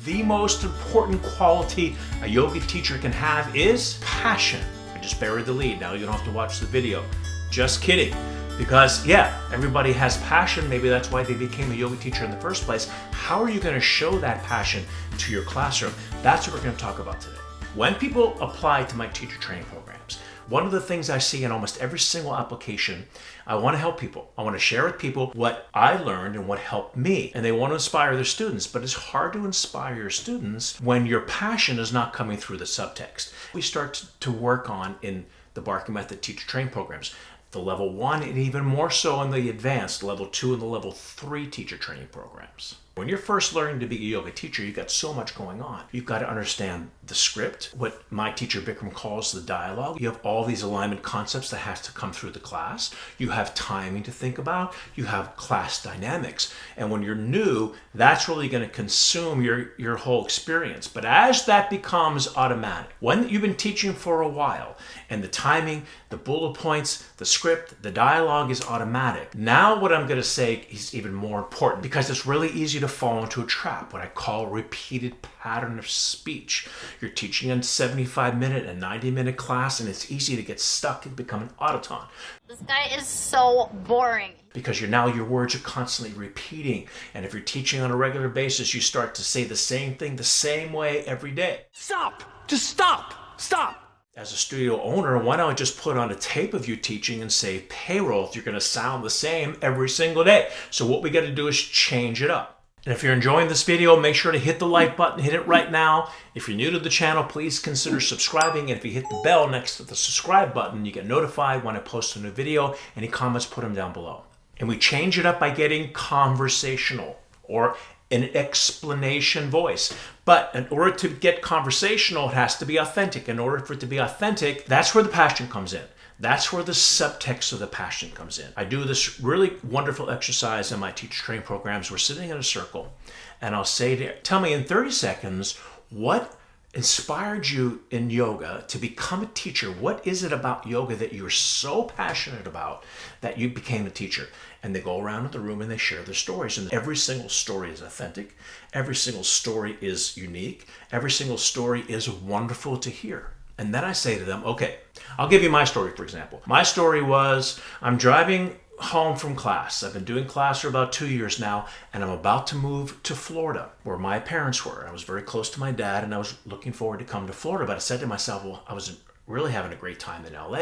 the most important quality a yoga teacher can have is passion. I just buried the lead. Now you don't have to watch the video. Just kidding. Because yeah, everybody has passion. Maybe that's why they became a yoga teacher in the first place. How are you going to show that passion to your classroom? That's what we're going to talk about today. When people apply to my teacher training programs, one of the things I see in almost every single application, I want to help people. I want to share with people what I learned and what helped me. And they want to inspire their students, but it's hard to inspire your students when your passion is not coming through the subtext. We start to work on in the Barkan Method teacher training programs, the level 1 and even more so in the advanced level 2 and the level 3 teacher training programs. When you're first learning to be a yoga teacher, you've got so much going on. You've got to understand the script, what my teacher Bikram calls the dialogue. You have all these alignment concepts that have to come through the class. You have timing to think about. You have class dynamics. And when you're new, that's really going to consume your whole experience. But as that becomes automatic, when you've been teaching for a while and the timing, the bullet points, the script, the dialogue is automatic. Now what I'm going to say is even more important because it's really easy to fall into a trap, what I call a repeated pattern of speech. You're teaching a 75-minute and 90-minute class and it's easy to get stuck and become an automaton. This guy is so boring. Because your words are constantly repeating. And if you're teaching on a regular basis, you start to say the same thing the same way every day. Stop! Just stop! Stop! As a studio owner, why don't I just put on a tape of you teaching and save payroll if you're going to sound the same every single day? So what we got to do is change it up. And if you're enjoying this video, make sure to hit the like button, hit it right now. If you're new to the channel, please consider subscribing. And if you hit the bell next to the subscribe button, you get notified when I post a new video. Any comments, put them down below. And we change it up by getting conversational or an explanation voice. But in order to get conversational, it has to be authentic. In order for it to be authentic, that's where the passion comes in. That's where the subtext of the passion comes in. I do this really wonderful exercise in my teacher training programs. We're sitting in a circle and I'll say, tell me in 30 seconds, what inspired you in yoga to become a teacher? What is it about yoga that you're so passionate about that you became a teacher? And they go around the room and they share their stories. And every single story is authentic. Every single story is unique. Every single story is wonderful to hear. And then I say to them, okay, I'll give you my story, for example. My story was, I'm driving home from class. I've been doing class for about 2 years now, and I'm about to move to Florida, where my parents were. I was very close to my dad, and I was looking forward to come to Florida. But I said to myself, well, I was really having a great time in LA.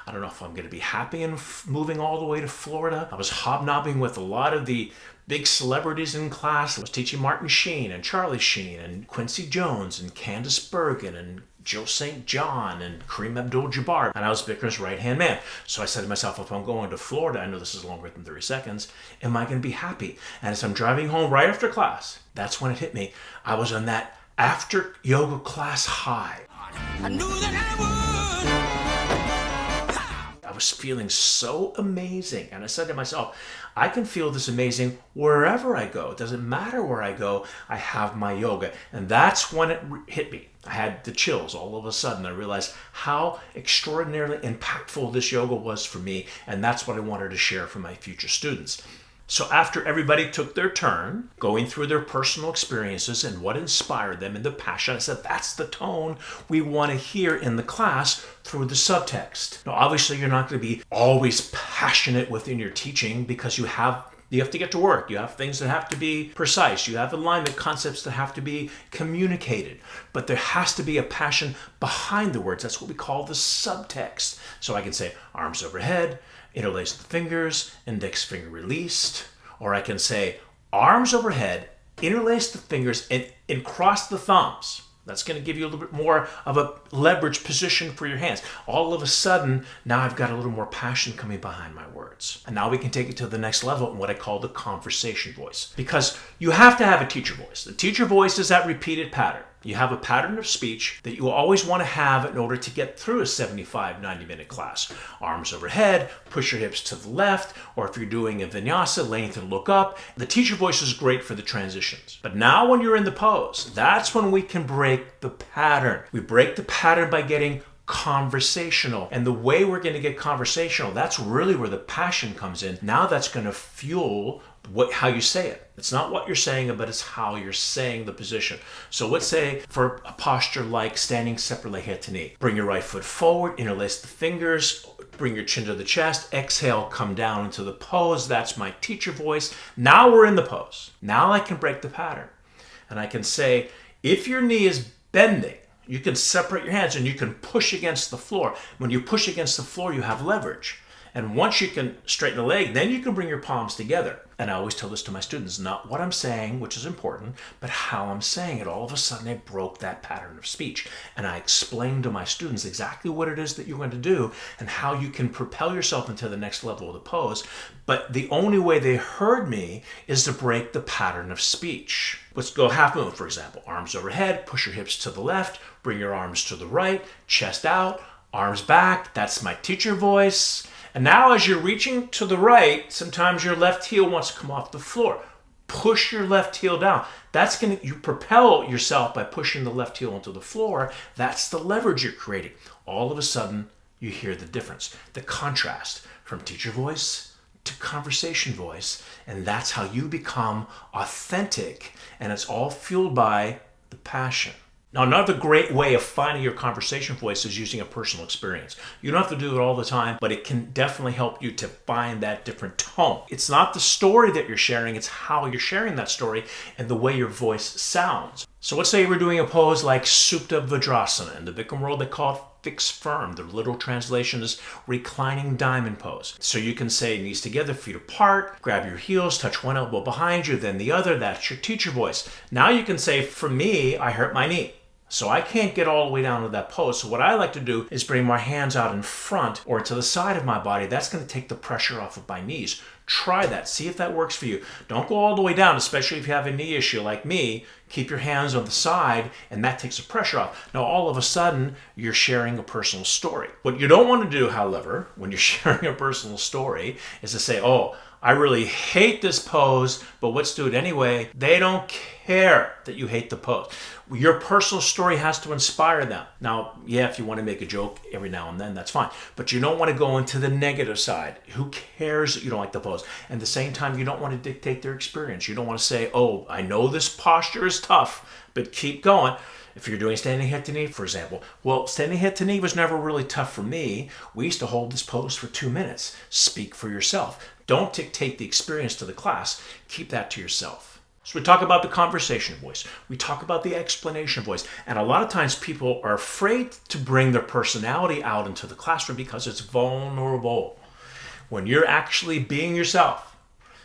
I don't know if I'm going to be happy in moving all the way to Florida. I was hobnobbing with a lot of the big celebrities in class. I was teaching Martin Sheen and Charlie Sheen and Quincy Jones and Candice Bergen and Joe St. John and Kareem Abdul-Jabbar, and I was Bikram's right-hand man. So I said to myself, if I'm going to Florida, I know this is longer than 30 seconds, am I going to be happy? And as I'm driving home right after class, that's when it hit me. I was on that after yoga class high. I knew that I I was feeling so amazing. And I said to myself, I can feel this amazing wherever I go. It doesn't matter where I go, I have my yoga. And that's when it hit me. I had the chills all of a sudden. I realized how extraordinarily impactful this yoga was for me. And that's what I wanted to share for my future students. So after everybody took their turn, going through their personal experiences and what inspired them and the passion, I said, that's the tone we want to hear in the class through the subtext. Now, obviously, you're not going to be always passionate within your teaching because you have to get to work. You have things that have to be precise. You have alignment concepts that have to be communicated. But there has to be a passion behind the words. That's what we call the subtext. So I can say arms overhead, interlace the fingers, index finger released. Or I can say arms overhead, interlace the fingers, and cross the thumbs. That's going to give you a little bit more of a leverage position for your hands. All of a sudden, now I've got a little more passion coming behind my words. And now we can take it to the next level in what I call the conversation voice. Because you have to have a teacher voice. The teacher voice is that repeated pattern. You have a pattern of speech that you always want to have in order to get through a 75, 90-minute class. Arms overhead, push your hips to the left, or if you're doing a vinyasa, lengthen, look up. The teacher voice is great for the transitions. But now when you're in the pose, that's when we can break the pattern. We break the pattern by getting conversational. And the way we're going to get conversational, that's really where the passion comes in. Now that's going to fuel how you say it. It's not what you're saying, but it's how you're saying the position. So let's say for a posture like standing separately head to knee, bring your right foot forward, interlace the fingers, bring your chin to the chest, exhale, come down into the pose. That's my teacher voice. Now we're in the pose. Now I can break the pattern. And I can say, if your knee is bending, you can separate your hands and you can push against the floor. When you push against the floor, you have leverage. And once you can straighten the leg, then you can bring your palms together. And I always tell this to my students, not what I'm saying, which is important, but how I'm saying it. All of a sudden, I broke that pattern of speech. And I explained to my students exactly what it is that you're going to do and how you can propel yourself into the next level of the pose. But the only way they heard me is to break the pattern of speech. Let's go half moon, for example. Arms overhead, push your hips to the left, bring your arms to the right, chest out, arms back. That's my teacher voice. And now as you're reaching to the right, sometimes your left heel wants to come off the floor. Push your left heel down. That's going to, you propel yourself by pushing the left heel into the floor. That's the leverage you're creating. All of a sudden, you hear the difference, the contrast from teacher voice to conversation voice. And that's how you become authentic. And it's all fueled by the passion. Now, another great way of finding your conversation voice is using a personal experience. You don't have to do it all the time, but it can definitely help you to find that different tone. It's not the story that you're sharing, it's how you're sharing that story and the way your voice sounds. So let's say we're doing a pose like Supta Vajrasana. In the Bikram world, they call it fixed firm. The literal translation is reclining diamond pose. So you can say knees together, feet apart, grab your heels, touch one elbow behind you, then the other. That's your teacher voice. Now you can say, for me, I hurt my knee. So I can't get all the way down to that pose. So what I like to do is bring my hands out in front or to the side of my body. That's going to take the pressure off of my knees. Try that. See if that works for you. Don't go all the way down, especially if you have a knee issue like me. Keep your hands on the side, and that takes the pressure off. Now, all of a sudden, you're sharing a personal story. What you don't want to do, however, when you're sharing a personal story, is to say, oh, I really hate this pose, but let's do it anyway. They don't care that you hate the pose. Your personal story has to inspire them. Now, yeah, if you want to make a joke every now and then, that's fine. But you don't want to go into the negative side. Who cares that you don't like the pose? And at the same time, you don't want to dictate their experience. You don't want to say, oh, I know this posture is tough, but keep going. If you're doing standing head to knee, for example, well, standing head to knee was never really tough for me. We used to hold this pose for 2 minutes. Speak for yourself. Don't dictate the experience to the class. Keep that to yourself. So we talk about the conversation voice. We talk about the explanation voice. And a lot of times people are afraid to bring their personality out into the classroom because it's vulnerable. When you're actually being yourself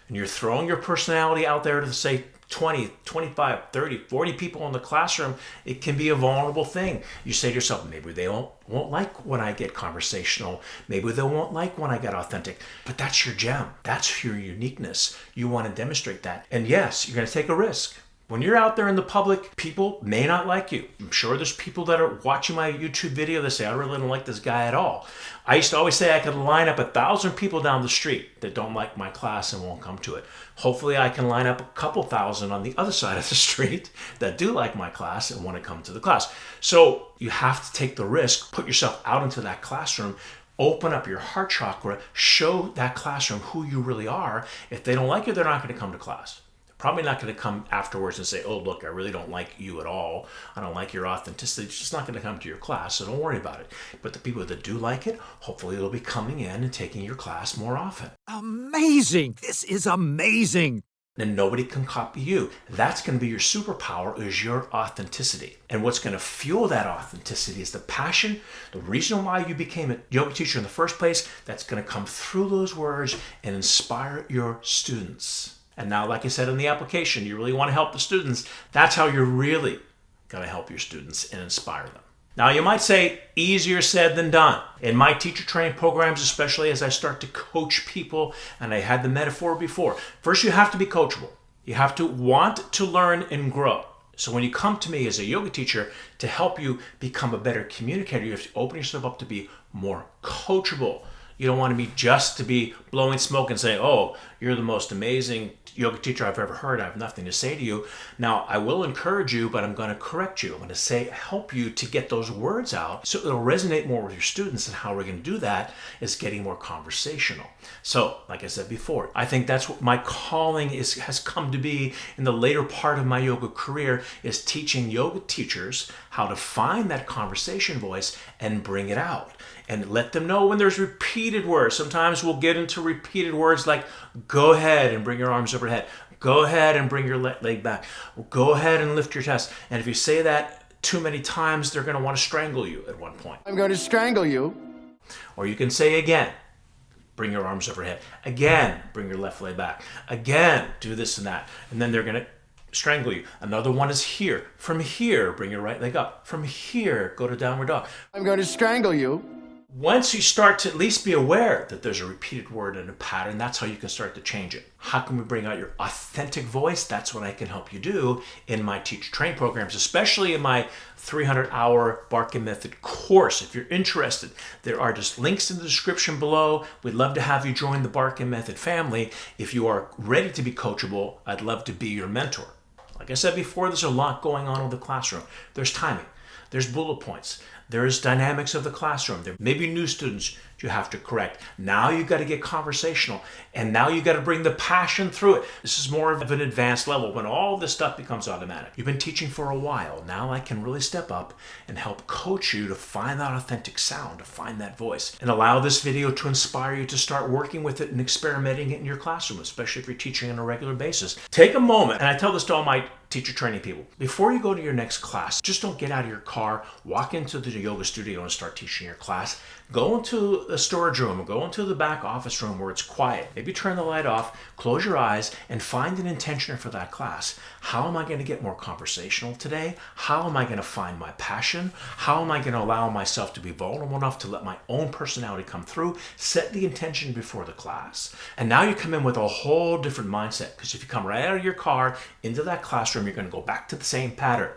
and you're throwing your personality out there to say 20, 25, 30, 40 people in the classroom, it can be a vulnerable thing. You say to yourself, maybe they won't like when I get conversational. Maybe they won't like when I get authentic. But that's your gem. That's your uniqueness. You want to demonstrate that. And yes, you're going to take a risk. When you're out there in the public, people may not like you. I'm sure there's people that are watching my YouTube video that say, I really don't like this guy at all. I used to always say I could line up 1,000 people down the street that don't like my class and won't come to it. Hopefully I can line up a couple thousand on the other side of the street that do like my class and want to come to the class. So you have to take the risk, put yourself out into that classroom, open up your heart chakra, show that classroom who you really are. If they don't like you, they're not going to come to class. Probably not going to come afterwards and say, oh, look, I really don't like you at all. I don't like your authenticity. It's just not going to come to your class, so don't worry about it. But the people that do like it, hopefully they'll be coming in and taking your class more often. Amazing! This is amazing! And nobody can copy you. That's going to be your superpower, is your authenticity. And what's going to fuel that authenticity is the passion, the reason why you became a yoga teacher in the first place. That's going to come through those words and inspire your students. And now, like I said in the application, you really want to help the students. That's how you're really going to help your students and inspire them. Now, you might say, easier said than done. In my teacher training programs, especially as I start to coach people, and I had the metaphor before, first you have to be coachable. You have to want to learn and grow. So when you come to me as a yoga teacher to help you become a better communicator, you have to open yourself up to be more coachable. You don't want to be just to be blowing smoke and saying, oh, you're the most amazing yoga teacher I've ever heard. I have nothing to say to you. Now, I will encourage you, but I'm going to correct you. I'm going to help you to get those words out so it'll resonate more with your students. And how we're going to do that is getting more conversational. So, like I said before, I think that's what my calling has come to be in the later part of my yoga career, is teaching yoga teachers how to find that conversation voice and bring it out. And let them know when there's repeated words. Sometimes we'll get into repeated words like, go ahead and bring your arms overhead. Go ahead and bring your leg back. Go ahead and lift your chest. And if you say that too many times, they're going to want to strangle you at one point. I'm going to strangle you. Or you can say again, bring your arms overhead. Again, bring your left leg back. Again, do this and that. And then they're going to strangle you. Another one is here. From here, bring your right leg up. From here, go to downward dog. I'm going to strangle you. Once you start to at least be aware that there's a repeated word and a pattern, that's how you can start to change it. How can we bring out your authentic voice? That's what I can help you do in my teacher training programs, especially in my 300-hour Barkan Method course. If you're interested, there are just links in the description below. We'd love to have you join the Barkan Method family. If you are ready to be coachable, I'd love to be your mentor. Like I said before, there's a lot going on in the classroom. There's timing. There's bullet points. There's dynamics of the classroom. There may be new students you have to correct. Now you got to get conversational, and now you got to bring the passion through it. This is more of an advanced level when all this stuff becomes automatic. You've been teaching for a while. Now I can really step up and help coach you to find that authentic sound, to find that voice, and allow this video to inspire you to start working with it and experimenting it in your classroom, especially if you're teaching on a regular basis. Take a moment, and I tell this to all my teacher training people. Before you go to your next class, just don't get out of your car, walk into the yoga studio and start teaching your class. Go into the storage room, go into the back office room where it's quiet. Maybe turn the light off, close your eyes, and find an intentioner for that class. How am I going to get more conversational today? How am I going to find my passion? How am I going to allow myself to be vulnerable enough to let my own personality come through? Set the intention before the class. And now you come in with a whole different mindset, because if you come right out of your car into that classroom, you're going to go back to the same pattern,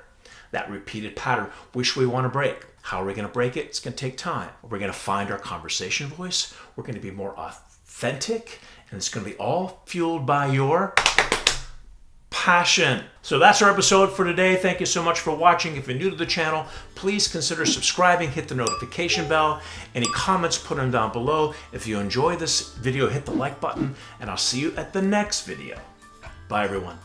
that repeated pattern, which we want to break. How are we going to break it? It's going to take time. We're going to find our conversation voice. We're going to be more authentic, and it's going to be all fueled by your passion. So that's our episode for today. Thank you so much for watching. If you're new to the channel, please consider subscribing, hit the notification bell. Any comments, put them down below. If you enjoy this video, hit the like button, and I'll see you at the next video. Bye, everyone.